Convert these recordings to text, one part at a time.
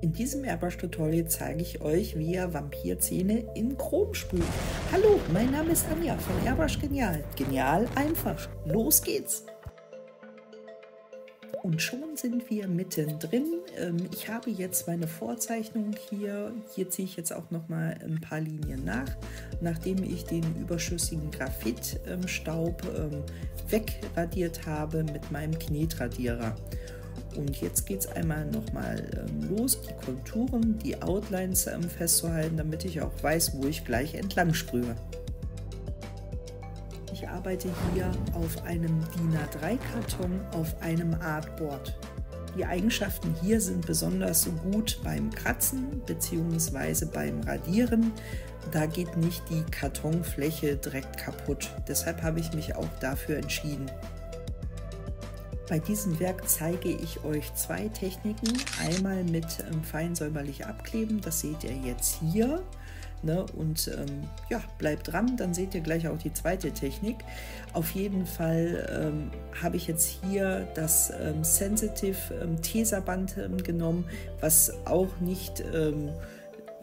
In diesem Airbrush-Tutorial zeige ich euch, wie ihr Vampirzähne in Chrom sprüht. Hallo, mein Name ist Anja von Airbrush Genial. Genial einfach. Los geht's! Und schon sind wir mittendrin. Ich habe jetzt meine Vorzeichnung hier. Hier ziehe ich jetzt auch noch mal ein paar Linien nach, nachdem ich den überschüssigen Graphitstaub wegradiert habe mit meinem Knetradierer. Und jetzt geht es einmal nochmal los, die Konturen, die Outlines festzuhalten, damit ich auch weiß, wo ich gleich entlang sprühe. Ich arbeite hier auf einem DIN A3-Karton auf einem Artboard. Die Eigenschaften hier sind besonders gut beim Kratzen bzw. beim Radieren. Da geht nicht die Kartonfläche direkt kaputt. Deshalb habe ich mich auch dafür entschieden. Bei diesem Werk zeige ich euch zwei Techniken. Einmal mit fein säuberlich abkleben, das seht ihr jetzt hier. Ne? Und ja, bleibt dran, dann seht ihr gleich auch die zweite Technik. Auf jeden Fall habe ich jetzt hier das Sensitive Teserband genommen, was auch nicht,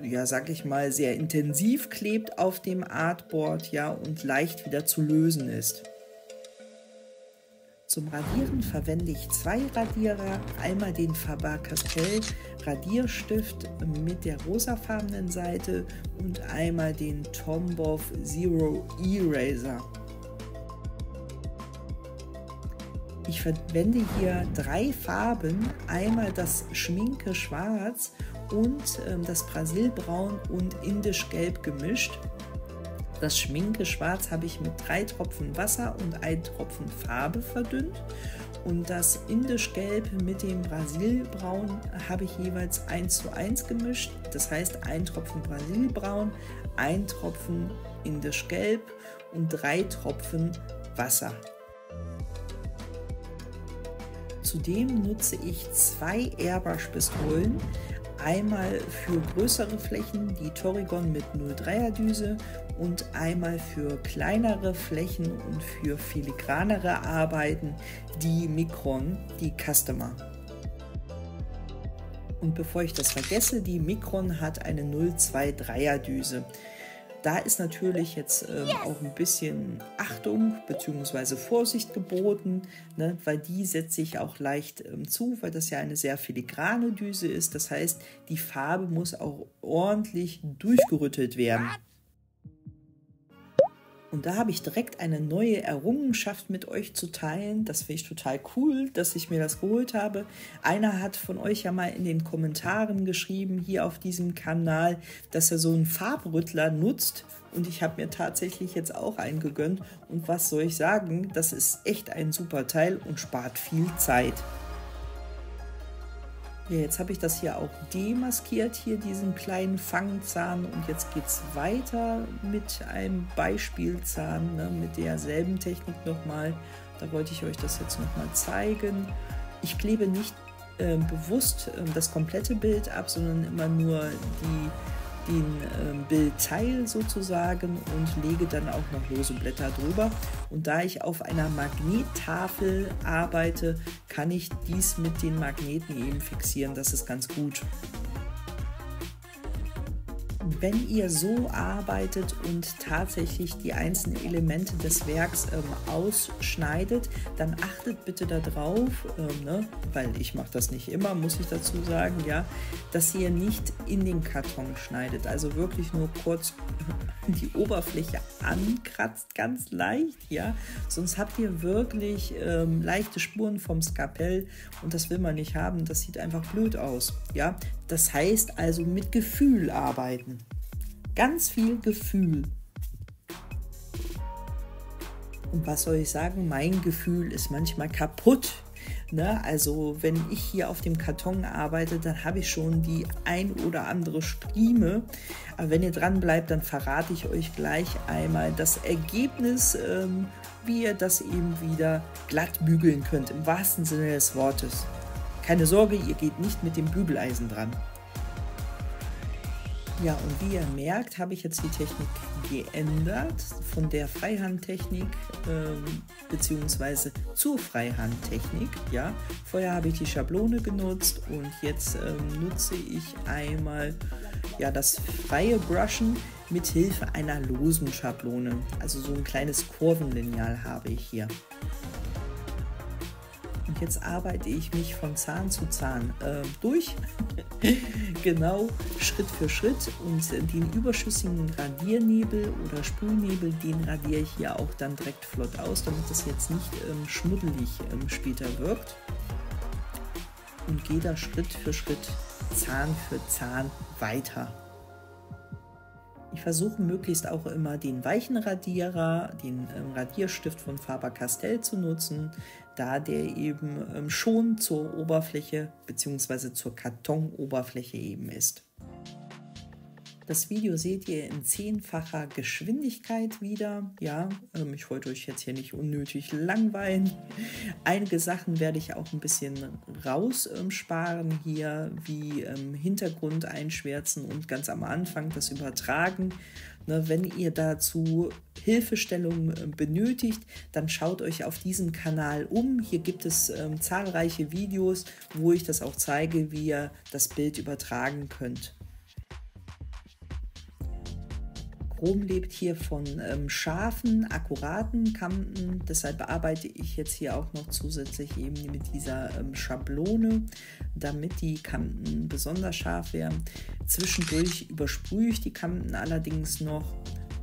ja, sag ich mal, sehr intensiv klebt auf dem Artboard, ja, und leicht wieder zu lösen ist. Zum Radieren verwende ich zwei Radierer, einmal den Faber-Castell Radierstift mit der rosafarbenen Seite und einmal den Tombow Zero Eraser. Ich verwende hier drei Farben, einmal das Schminke Schwarz und das Brasilbraun und Indisch Gelb gemischt. Das Schminke Schwarz habe ich mit 3 Tropfen Wasser und 1 Tropfen Farbe verdünnt und das Indisch Gelb mit dem Brasilbraun habe ich jeweils 1:1 gemischt. Das heißt 1 Tropfen Brasilbraun, 1 Tropfen Indisch Gelb und 3 Tropfen Wasser. Zudem nutze ich 2 Airbrush-Pistolen. Einmal für größere Flächen die Torrigon mit 0,3er Düse und einmal für kleinere Flächen und für filigranere Arbeiten die Micron, die Customer. Und bevor ich das vergesse, die Micron hat eine 0,23er Düse. Da ist natürlich jetzt auch ein bisschen Achtung bzw. Vorsicht geboten, ne, weil die setze ich auch leicht zu, weil das ja eine sehr filigrane Düse ist. Das heißt, die Farbe muss auch ordentlich durchgerüttelt werden. Und da habe ich direkt eine neue Errungenschaft mit euch zu teilen. Das finde ich total cool, dass ich mir das geholt habe. Einer hat von euch ja mal in den Kommentaren geschrieben, hier auf diesem Kanal, dass er so einen Farbrüttler nutzt. Und ich habe mir tatsächlich jetzt auch einen gegönnt. Und was soll ich sagen, das ist echt ein super Teil und spart viel Zeit. Ja, jetzt habe ich das hier auch demaskiert, hier diesen kleinen Fangzahn, und jetzt geht es weiter mit einem Beispielzahn, ne, mit derselben Technik nochmal. Da wollte ich euch das jetzt nochmal zeigen. Ich klebe nicht bewusst das komplette Bild ab, sondern immer nur den Bildteil sozusagen und lege dann auch noch lose Blätter drüber. Und da ich auf einer Magnettafel arbeite, kann ich dies mit den Magneten eben fixieren. Das ist ganz gut. Wenn ihr so arbeitet und tatsächlich die einzelnen Elemente des Werks ausschneidet, dann achtet bitte darauf, ne, weil ich mache das nicht immer, muss ich dazu sagen, ja, dass ihr nicht in den Karton schneidet, also wirklich nur kurz die Oberfläche ankratzt, ganz leicht, ja, sonst habt ihr wirklich leichte Spuren vom Skalpell und das will man nicht haben, das sieht einfach blöd aus, ja. Das heißt also mit Gefühl arbeiten. Ganz viel Gefühl. Und was soll ich sagen? Mein Gefühl ist manchmal kaputt. Ne? Also wenn ich hier auf dem Karton arbeite, dann habe ich schon die ein oder andere Strieme. Aber wenn ihr dran bleibt, dann verrate ich euch gleich einmal das Ergebnis, wie ihr das eben wieder glatt bügeln könnt, im wahrsten Sinne des Wortes. Keine Sorge, ihr geht nicht mit dem Bügeleisen dran. Ja, und wie ihr merkt, habe ich jetzt die Technik geändert von der Freihandtechnik beziehungsweise zur Freihandtechnik. Ja, vorher habe ich die Schablone genutzt und jetzt nutze ich einmal ja, das freie Brushen mit Hilfe einer losen Schablone. Also so ein kleines Kurvenlineal habe ich hier. Und jetzt arbeite ich mich von Zahn zu Zahn durch, genau, Schritt für Schritt, und den überschüssigen Radiernebel oder Sprühnebel, den radiere ich hier auch dann direkt flott aus, damit das jetzt nicht schmuddelig später wirkt, und gehe da Schritt für Schritt, Zahn für Zahn weiter. Ich versuche möglichst auch immer den weichen Radierer, den Radierstift von Faber-Castell zu nutzen, da der eben schon zur Oberfläche bzw. zur Kartonoberfläche eben ist. Das Video seht ihr in 10-facher Geschwindigkeit wieder. Ja, ich wollte euch jetzt hier nicht unnötig langweilen. Einige Sachen werde ich auch ein bisschen raussparen hier, wie Hintergrund einschwärzen und ganz am Anfang das Übertragen. Wenn ihr dazu Hilfestellung benötigt, dann schaut euch auf diesem Kanal um. Hier gibt es zahlreiche Videos, wo ich das auch zeige, wie ihr das Bild übertragen könnt. Chrom lebt hier von scharfen, akkuraten Kanten, deshalb bearbeite ich jetzt hier auch noch zusätzlich eben mit dieser Schablone, damit die Kanten besonders scharf werden. Zwischendurch übersprühe ich die Kanten allerdings noch,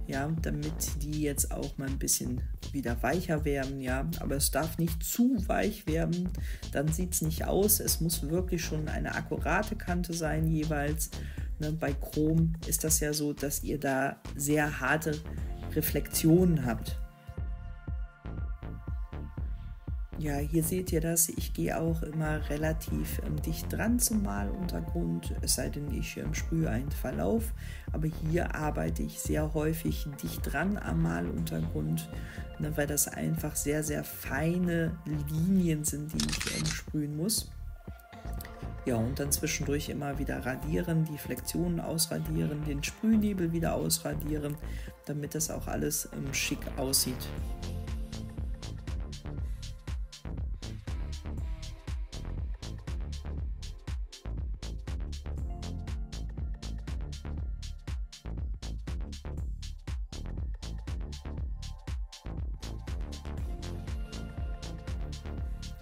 ja, damit die jetzt auch mal ein bisschen wieder weicher werden, ja, aber es darf nicht zu weich werden, dann sieht es nicht aus. Es muss wirklich schon eine akkurate Kante sein jeweils. Bei Chrom ist das ja so, dass ihr da sehr harte Reflexionen habt. Ja, hier seht ihr das. Ich gehe auch immer relativ dicht dran zum Maluntergrund, es sei denn, ich sprühe einen Verlauf. Aber hier arbeite ich sehr häufig dicht dran am Maluntergrund, weil das einfach sehr, sehr feine Linien sind, die ich sprühen muss. Ja, und dann zwischendurch immer wieder radieren, die Flexionen ausradieren, den Sprühnebel wieder ausradieren, damit das auch alles schick aussieht.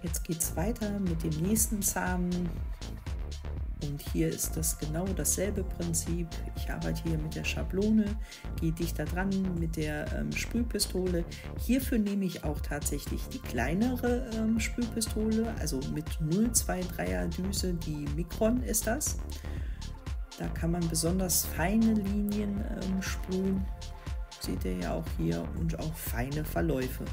Jetzt geht es weiter mit dem nächsten Zahn. Und hier ist das genau dasselbe Prinzip. Ich arbeite hier mit der Schablone, gehe dichter dran mit der Sprühpistole. Hierfür nehme ich auch tatsächlich die kleinere Sprühpistole, also mit 0,23er Düse, die Mikron ist das. Da kann man besonders feine Linien sprühen, seht ihr ja auch hier, und auch feine Verläufe.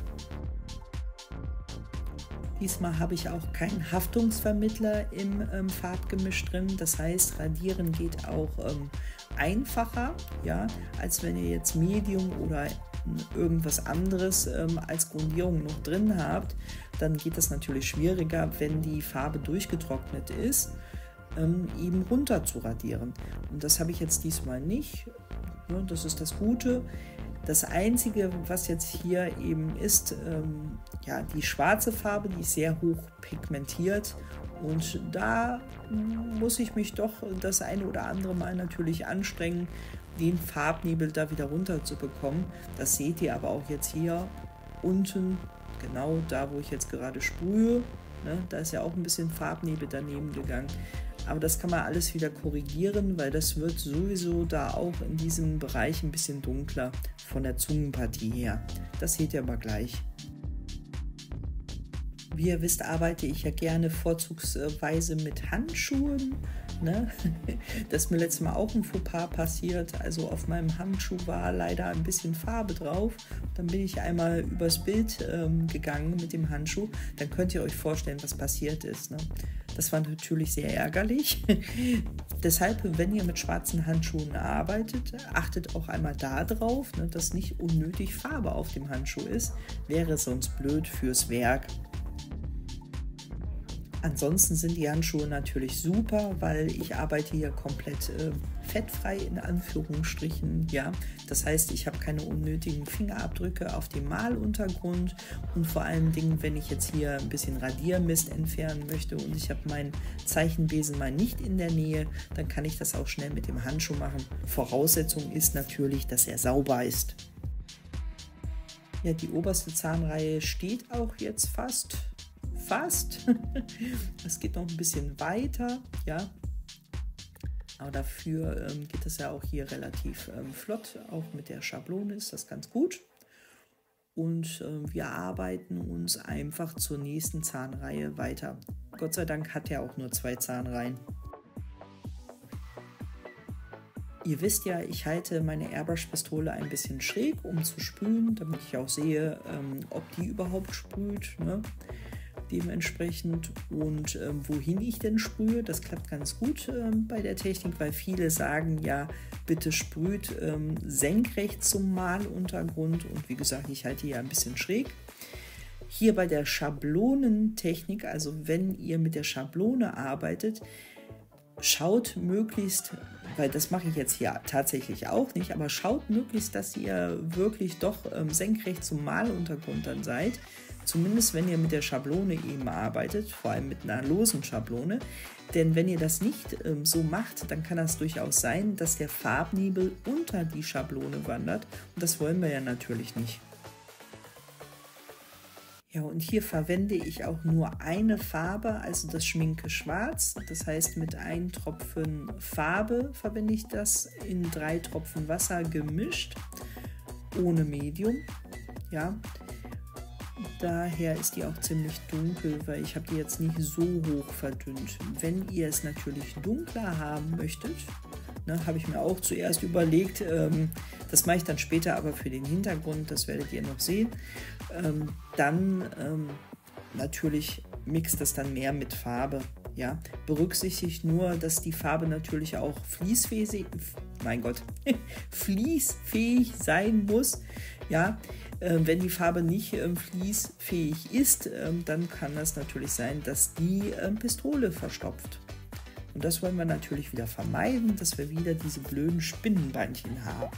Diesmal habe ich auch keinen Haftungsvermittler im Farbgemisch drin, das heißt, Radieren geht auch einfacher, ja, als wenn ihr jetzt Medium oder irgendwas anderes als Grundierung noch drin habt. Dann geht das natürlich schwieriger, wenn die Farbe durchgetrocknet ist, eben runter zu radieren. Und das habe ich jetzt diesmal nicht, ja, das ist das Gute. Das Einzige, was jetzt hier eben ist, ja, die schwarze Farbe, die ist sehr hoch pigmentiert, und da muss ich mich doch das eine oder andere Mal natürlich anstrengen, den Farbnebel da wieder runter zu bekommen. Das seht ihr aber auch jetzt hier unten, genau da, wo ich jetzt gerade sprühe, ne, da ist ja auch ein bisschen Farbnebel daneben gegangen. Aber das kann man alles wieder korrigieren, weil das wird sowieso da auch in diesem Bereich ein bisschen dunkler von der Zungenpartie her. Das seht ihr aber gleich. Wie ihr wisst, arbeite ich ja gerne vorzugsweise mit Handschuhen. Ne? Das ist mir letztes Mal auch ein Fauxpas passiert. Also auf meinem Handschuh war leider ein bisschen Farbe drauf. Dann bin ich einmal übers Bild gegangen mit dem Handschuh. Dann könnt ihr euch vorstellen, was passiert ist. Ne? Das war natürlich sehr ärgerlich. Deshalb, wenn ihr mit schwarzen Handschuhen arbeitet, achtet auch einmal darauf, ne, dass nicht unnötig Farbe auf dem Handschuh ist. Wäre sonst blöd fürs Werk. Ansonsten sind die Handschuhe natürlich super, weil ich arbeite hier komplett fettfrei in Anführungsstrichen. Ja, das heißt, ich habe keine unnötigen Fingerabdrücke auf dem Maluntergrund und vor allen Dingen, wenn ich jetzt hier ein bisschen Radiermist entfernen möchte und ich habe meinen Zeichenbesen mal nicht in der Nähe, dann kann ich das auch schnell mit dem Handschuh machen. Voraussetzung ist natürlich, dass er sauber ist. Ja, die oberste Zahnreihe steht auch jetzt fast. Es geht noch ein bisschen weiter, ja. Aber dafür geht es ja auch hier relativ flott. Auch mit der Schablone ist das ganz gut. Und wir arbeiten uns einfach zur nächsten Zahnreihe weiter. Gott sei Dank hat er auch nur 2 Zahnreihen. Ihr wisst ja, ich halte meine Airbrush-Pistole ein bisschen schräg, um zu sprühen, damit ich auch sehe, ob die überhaupt sprüht, ne? Dementsprechend und wohin ich denn sprühe, das klappt ganz gut bei der Technik, weil viele sagen, ja, bitte sprüht senkrecht zum Maluntergrund und wie gesagt, ich halte hier ein bisschen schräg. Hier bei der Schablonentechnik, also wenn ihr mit der Schablone arbeitet, schaut möglichst, weil das mache ich jetzt hier tatsächlich auch nicht, aber schaut möglichst, dass ihr wirklich doch senkrecht zum Maluntergrund dann seid. Zumindest wenn ihr mit der Schablone eben arbeitet, vor allem mit einer losen Schablone. Denn wenn ihr das nicht so macht, dann kann das durchaus sein, dass der Farbnebel unter die Schablone wandert. Und das wollen wir ja natürlich nicht. Ja, und hier verwende ich auch nur eine Farbe, also das Schminke Schwarz. Das heißt, mit 1 Tropfen Farbe verwende ich das in 3 Tropfen Wasser gemischt, ohne Medium. Ja. Daher ist die auch ziemlich dunkel, weil ich habe die jetzt nicht so hoch verdünnt. Wenn ihr es natürlich dunkler haben möchtet, ne, habe ich mir auch zuerst überlegt, das mache ich dann später aber für den Hintergrund, das werdet ihr noch sehen, dann natürlich mixt das dann mehr mit Farbe. Ja, berücksichtigt nur, dass die Farbe natürlich auch fließfähig sein muss. Ja, wenn die Farbe nicht fließfähig ist, dann kann das natürlich sein, dass die Pistole verstopft. Und das wollen wir natürlich wieder vermeiden, dass wir wieder diese blöden Spinnenbeinchen haben.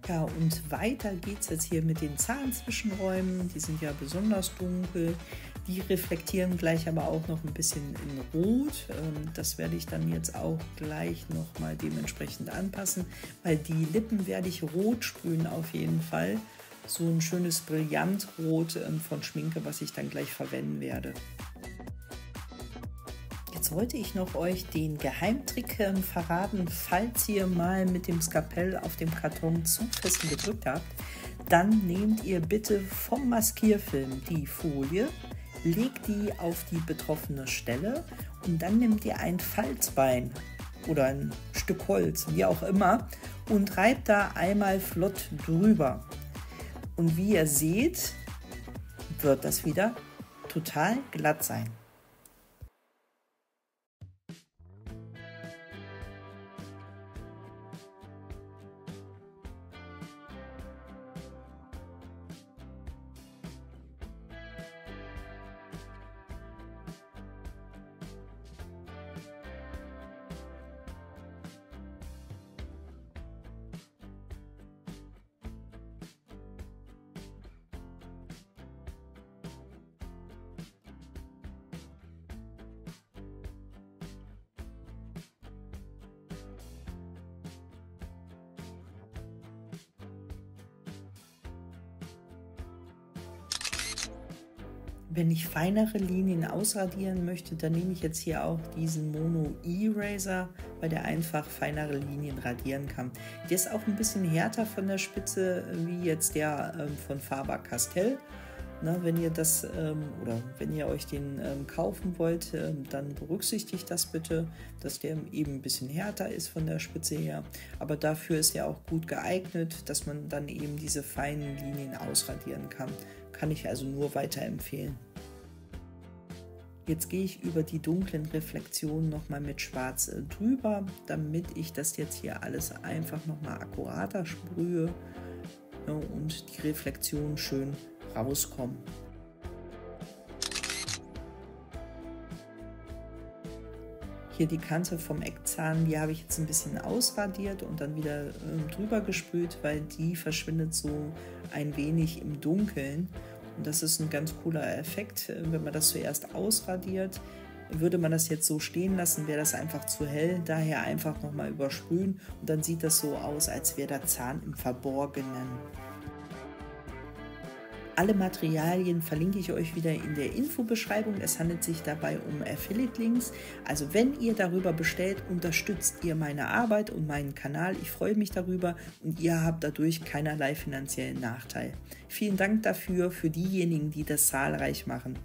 Ja, und weiter geht es jetzt hier mit den Zahnzwischenräumen. Die sind ja besonders dunkel. Die reflektieren gleich aber auch noch ein bisschen in Rot. Das werde ich dann jetzt auch gleich nochmal dementsprechend anpassen, weil die Lippen werde ich rot sprühen auf jeden Fall. So ein schönes Brillantrot von Schminke, was ich dann gleich verwenden werde. Jetzt wollte ich noch euch den Geheimtrick verraten, falls ihr mal mit dem Skalpell auf dem Karton zu fest gedrückt habt, dann nehmt ihr bitte vom Maskierfilm die Folie, legt die auf die betroffene Stelle und dann nehmt ihr ein Falzbein oder ein Stück Holz, wie auch immer, und reibt da einmal flott drüber. Und wie ihr seht, wird das wieder total glatt sein. Wenn ich feinere Linien ausradieren möchte, dann nehme ich jetzt hier auch diesen Mono Eraser, weil der einfach feinere Linien radieren kann. Der ist auch ein bisschen härter von der Spitze wie jetzt der von Faber-Castell. Na, wenn ihr das oder wenn ihr euch den kaufen wollt, dann berücksichtigt das bitte, dass der eben ein bisschen härter ist von der Spitze her. Aber dafür ist er auch gut geeignet, dass man dann eben diese feinen Linien ausradieren kann. Kann ich also nur weiterempfehlen. Jetzt gehe ich über die dunklen Reflexionen nochmal mit Schwarz drüber, damit ich das jetzt hier alles einfach nochmal akkurater sprühe, ja, und die Reflexionen schön rauskommen. Hier die Kante vom Eckzahn, die habe ich jetzt ein bisschen ausradiert und dann wieder drüber gesprüht, weil die verschwindet so ein wenig im Dunkeln. Und das ist ein ganz cooler Effekt, wenn man das zuerst ausradiert. Würde man das jetzt so stehen lassen, wäre das einfach zu hell. Daher einfach nochmal übersprühen und dann sieht das so aus, als wäre der Zahn im Verborgenen. Alle Materialien verlinke ich euch wieder in der Infobeschreibung. Es handelt sich dabei um Affiliate-Links. Also wenn ihr darüber bestellt, unterstützt ihr meine Arbeit und meinen Kanal. Ich freue mich darüber und ihr habt dadurch keinerlei finanziellen Nachteil. Vielen Dank dafür, für diejenigen, die das zahlreich machen.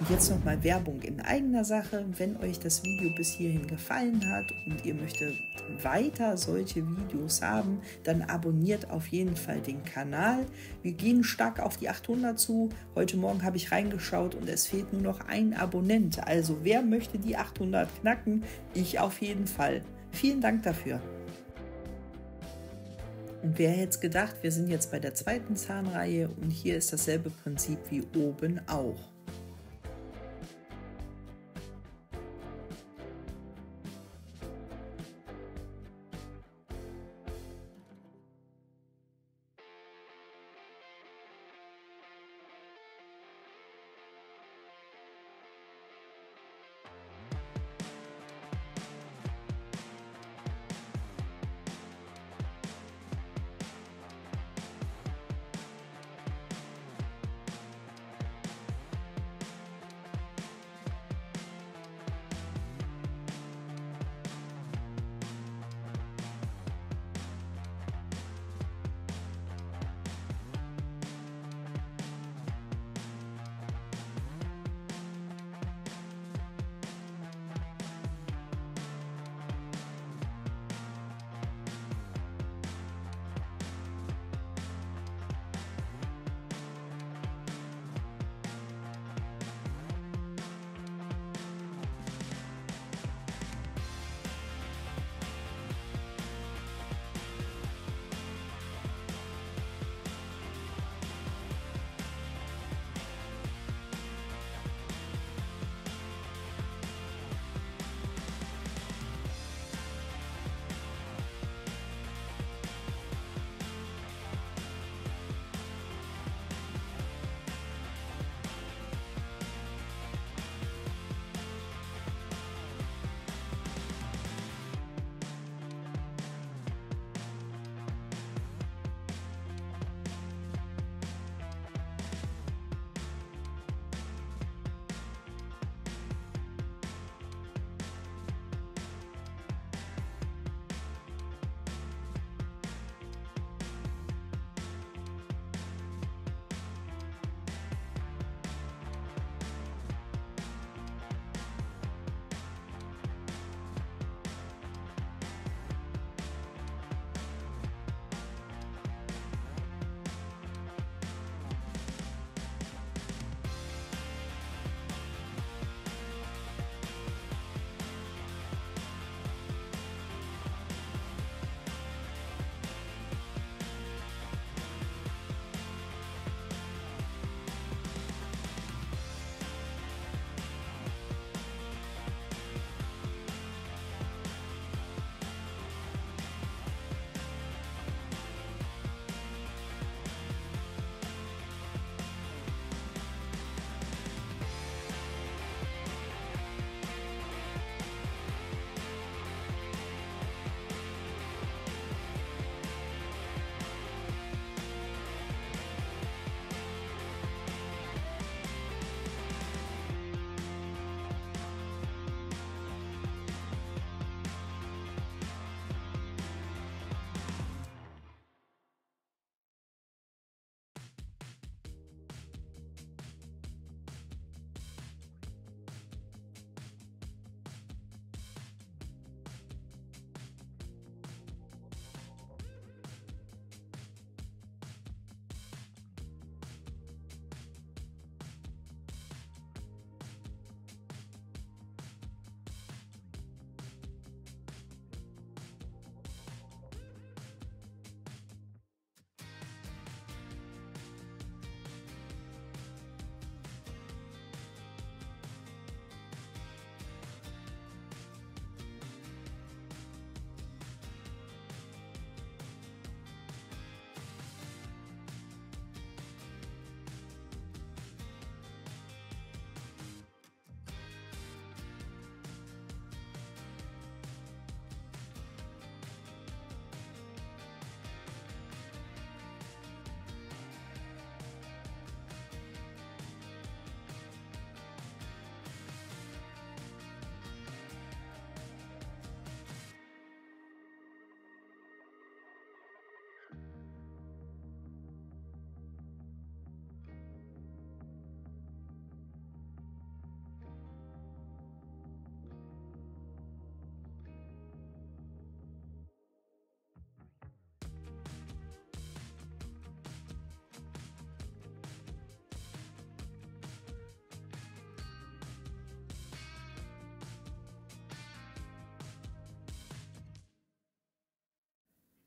Und jetzt nochmal Werbung in eigener Sache. Wenn euch das Video bis hierhin gefallen hat und ihr möchtet weiter solche Videos haben, dann abonniert auf jeden Fall den Kanal. Wir gehen stark auf die 800 zu. Heute Morgen habe ich reingeschaut und es fehlt nur noch ein Abonnent. Also wer möchte die 800 knacken? Ich auf jeden Fall. Vielen Dank dafür. Und wer hätte es gedacht, wir sind jetzt bei der zweiten Zahnreihe und hier ist dasselbe Prinzip wie oben auch.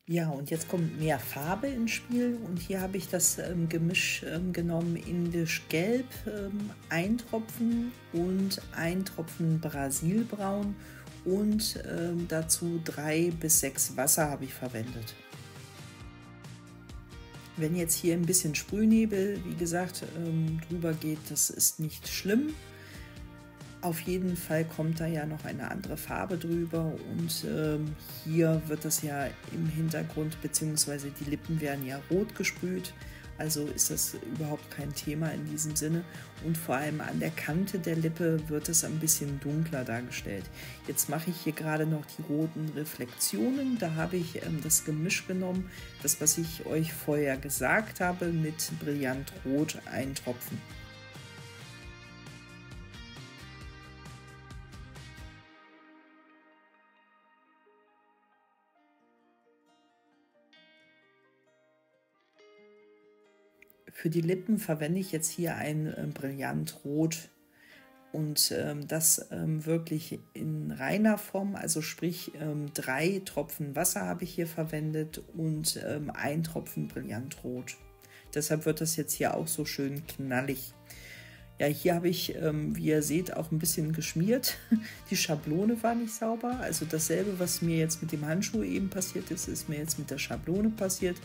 Ja, und jetzt kommt mehr Farbe ins Spiel und hier habe ich das Gemisch genommen Indisch Gelb, ein Tropfen und ein Tropfen Brasilbraun und dazu 3 bis 6 Wasser habe ich verwendet. Wenn jetzt hier ein bisschen Sprühnebel, wie gesagt, drüber geht, das ist nicht schlimm. Auf jeden Fall kommt da ja noch eine andere Farbe drüber und hier wird das ja im Hintergrund, beziehungsweise die Lippen werden ja rot gesprüht, also ist das überhaupt kein Thema in diesem Sinne und vor allem an der Kante der Lippe wird es ein bisschen dunkler dargestellt. Jetzt mache ich hier gerade noch die roten Reflexionen, da habe ich das Gemisch genommen, das was ich euch vorher gesagt habe, mit Brillantrot ein Tropfen. Für die Lippen verwende ich jetzt hier ein Brillantrot und das wirklich in reiner Form, also sprich 3 Tropfen Wasser habe ich hier verwendet und 1 Tropfen Brillantrot. Deshalb wird das jetzt hier auch so schön knallig. Ja, hier habe ich, wie ihr seht, auch ein bisschen geschmiert. Die Schablone war nicht sauber. Also dasselbe, was mir jetzt mit dem Handschuh eben passiert ist, ist mir jetzt mit der Schablone passiert.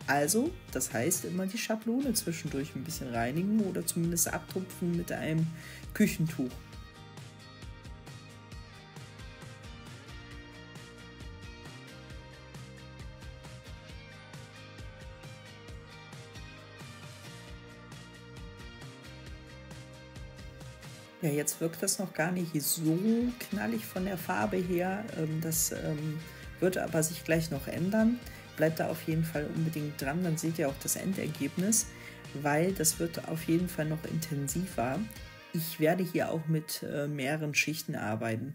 Also, das heißt immer die Schablone zwischendurch ein bisschen reinigen oder zumindest abtupfen mit einem Küchentuch. Ja, jetzt wirkt das noch gar nicht so knallig von der Farbe her. Das wird aber sich gleich noch ändern. Bleibt da auf jeden Fall unbedingt dran, dann seht ihr auch das Endergebnis, weil das wird auf jeden Fall noch intensiver. Ich werde hier auch mit mehreren Schichten arbeiten.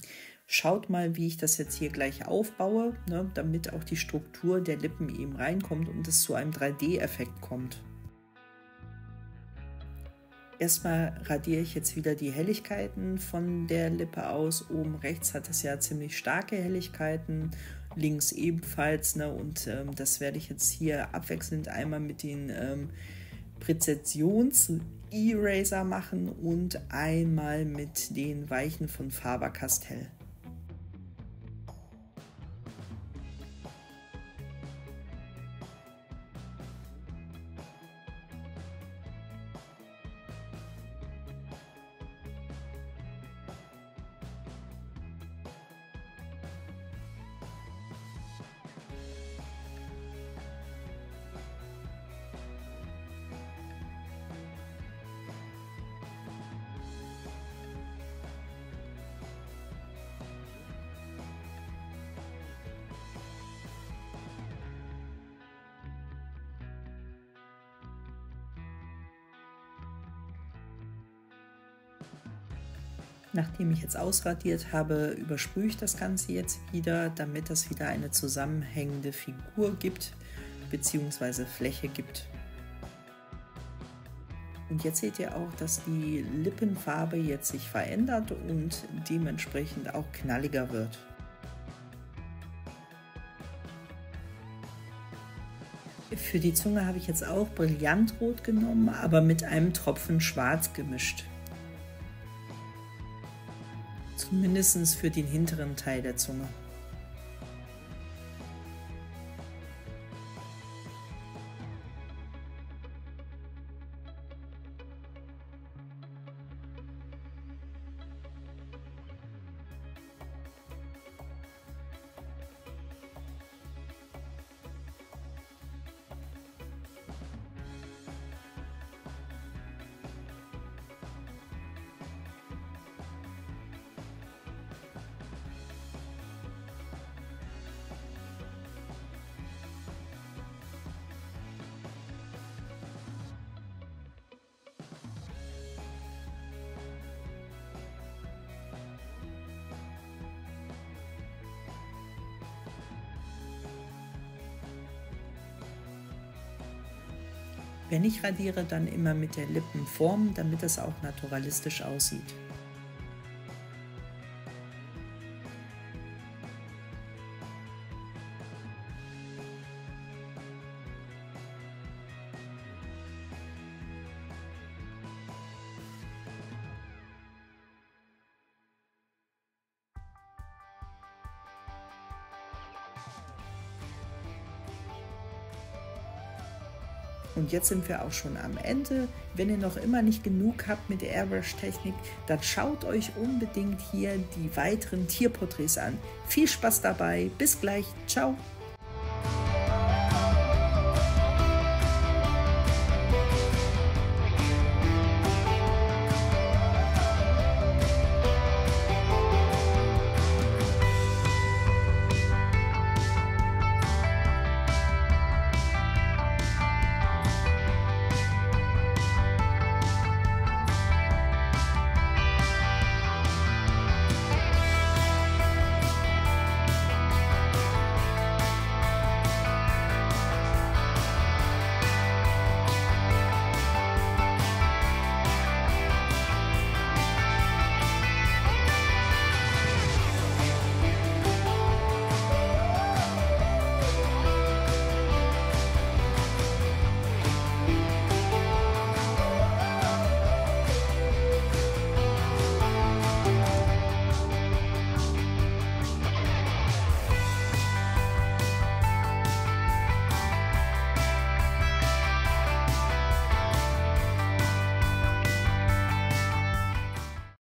Schaut mal, wie ich das jetzt hier gleich aufbaue, ne, damit auch die Struktur der Lippen eben reinkommt und es zu einem 3D-Effekt kommt. Erstmal radiere ich jetzt wieder die Helligkeiten von der Lippe aus. Oben rechts hat es ja ziemlich starke Helligkeiten, links ebenfalls. Ne? Und das werde ich jetzt hier abwechselnd einmal mit den Präzisions-Eraser machen und einmal mit den weichen von Faber-Castell. Nachdem ich jetzt ausradiert habe, übersprühe ich das Ganze jetzt wieder, damit es wieder eine zusammenhängende Figur gibt, bzw. Fläche gibt. Und jetzt seht ihr auch, dass die Lippenfarbe jetzt sich verändert und dementsprechend auch knalliger wird. Für die Zunge habe ich jetzt auch Brillantrot genommen, aber mit einem Tropfen Schwarz gemischt. Zumindest für den hinteren Teil der Zunge. Wenn ich radiere, dann immer mit der Lippenform, damit es auch naturalistisch aussieht. Und jetzt sind wir auch schon am Ende. Wenn ihr noch immer nicht genug habt mit der Airbrush-Technik, dann schaut euch unbedingt hier die weiteren Tierporträts an. Viel Spaß dabei, bis gleich, ciao!